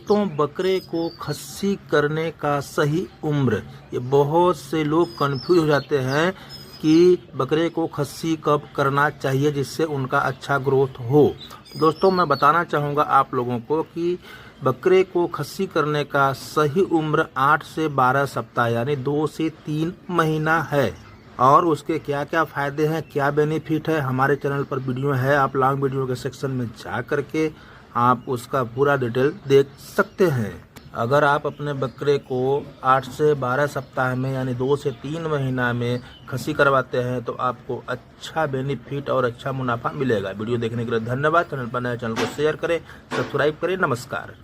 दोस्तों, बकरे को खस्सी करने का सही उम्र, ये बहुत से लोग कंफ्यूज हो जाते हैं कि बकरे को खस्सी कब करना चाहिए जिससे उनका अच्छा ग्रोथ हो। दोस्तों, मैं बताना चाहूँगा आप लोगों को कि बकरे को खस्सी करने का सही उम्र 8 से 12 सप्ताह यानी 2 से 3 महीना है। और उसके क्या क्या फ़ायदे हैं, क्या बेनिफिट है, हमारे चैनल पर वीडियो है। आप लॉन्ग वीडियो के सेक्शन में जा करके आप उसका पूरा डिटेल देख सकते हैं। अगर आप अपने बकरे को 8 से 12 सप्ताह में यानी 2 से 3 महीना में खस्सी करवाते हैं तो आपको अच्छा बेनिफिट और अच्छा मुनाफा मिलेगा। वीडियो देखने के लिए धन्यवाद। चैनल पर नए, चैनल को शेयर करें, सब्सक्राइब करें। नमस्कार।